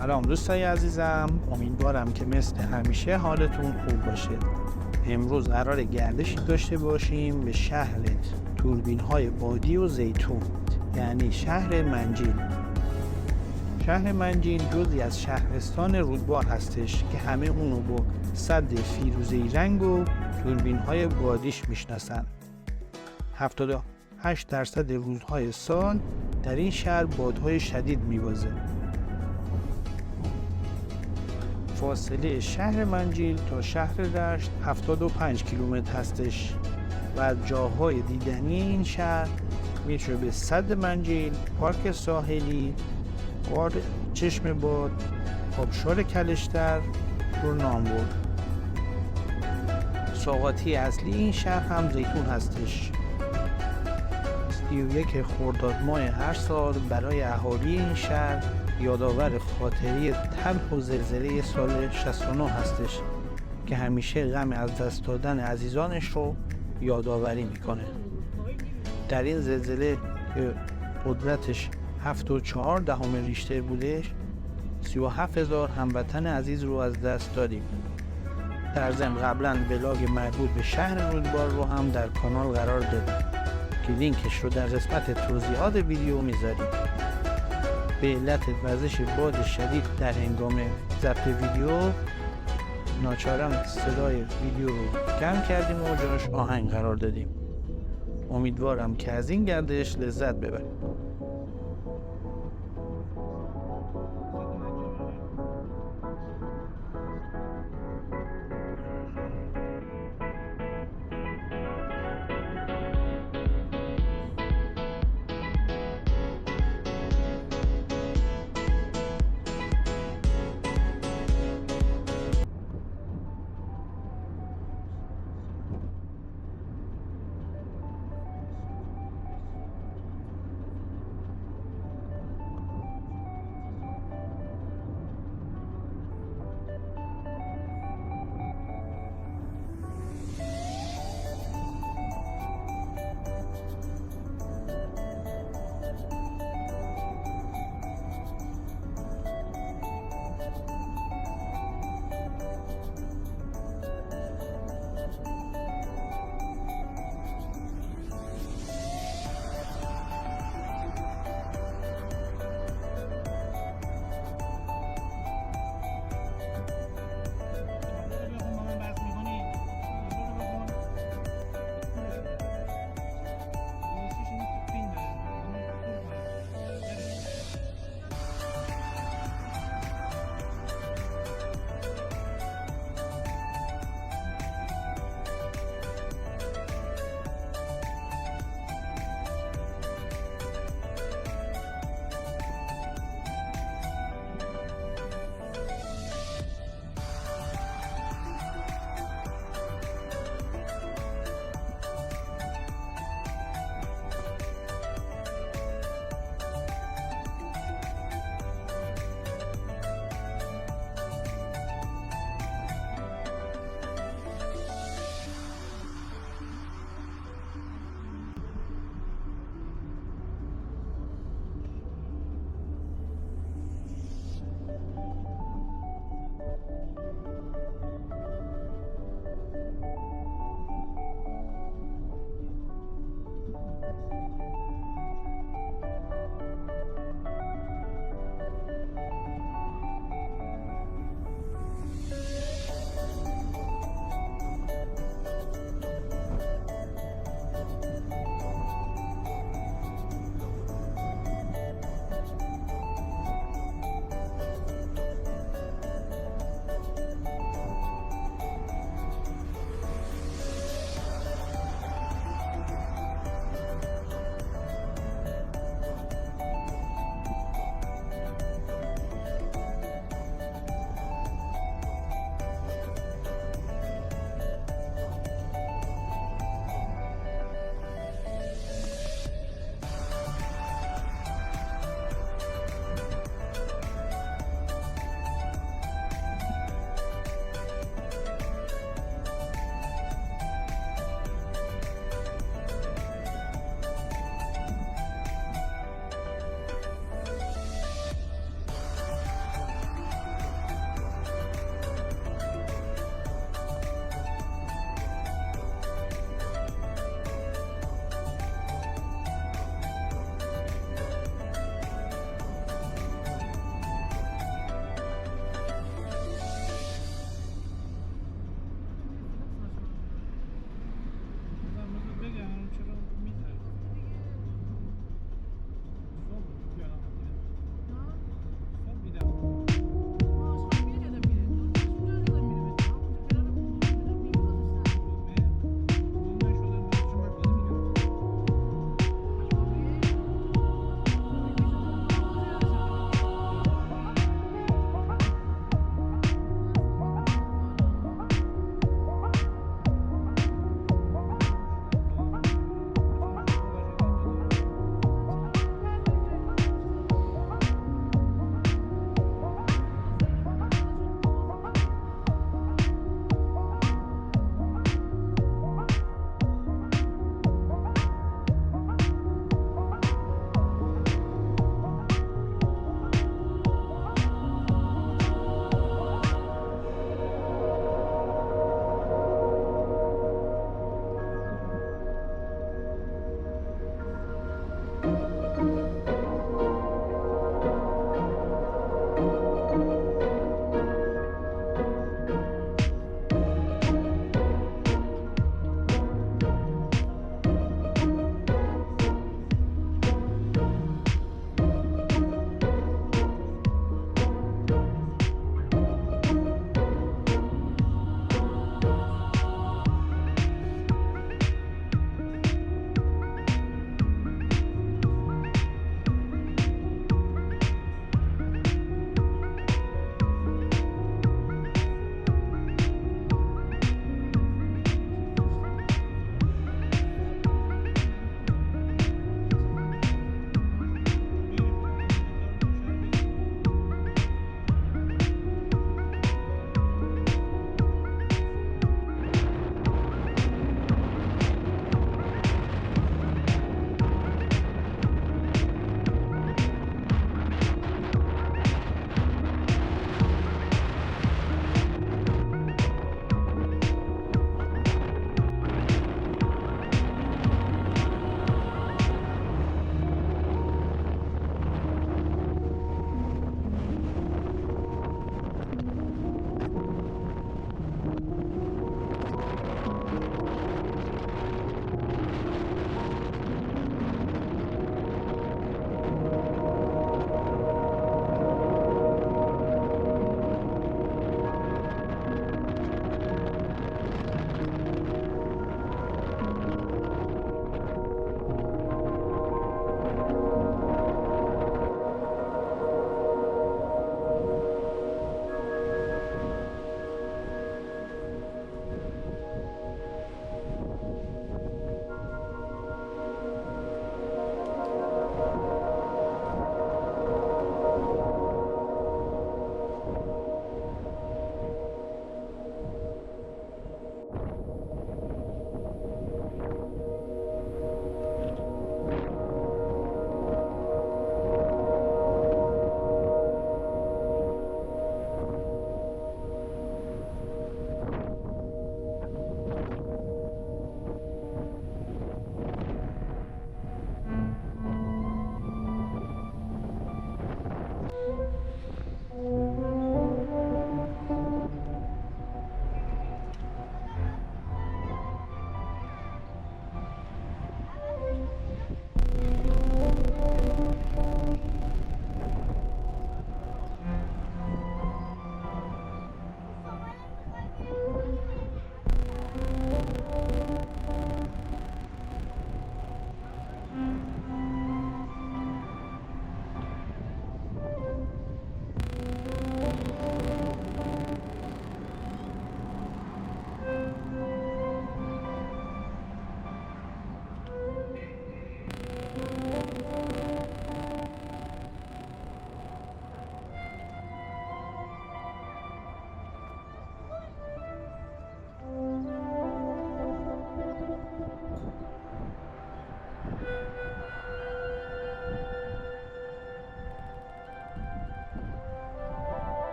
سلام دوستای عزیزم، امیدوارم که مثل همیشه حالتون خوب باشه. امروز قرار گردشی داشته باشیم به شهر توربین های بادی و زیتون، یعنی شهر منجیل. شهر منجیل جزئی از شهرستان رودبار هستش که همه اونو با سد فیروزه‌ای رنگ و توربین های بادیش میشناسن. 78% روزهای سال در این شهر بادهای شدید میوازه. فاصله شهر منجیل تا شهر رشت 75 کیلومتر هستش و از جاهای دیدنی این شهر میشه به سد منجیل، پارک ساحلی، غار چشم باد، آبشار کلشتر رو نام برد. سوغاتی اصلی این شهر هم زیتون هستش. 31 خرداد ماه هر سال برای اهالی این شهر یادآور خاطره تلخ و زلزله سال 69 هستش که همیشه غم از دست دادن عزیزانش رو یادآوری میکنه. در این زلزله که قدرتش 7.4 ریشتر بودش 37,000 هموطن عزیز رو از دست دادیم. در ضمن قبلا ولاگ مربوط به شهر رودبار رو هم در کانال قرار دادیم که لینکش رو در قسمت توضیحات ویدیو میذاریم. به علت وزش باد شدید در هنگام ضبط ویدیو ناچارم صدای ویدیو رو کم کردیم و جاش آهنگ قرار دادیم. امیدوارم که از این گردش لذت ببرید.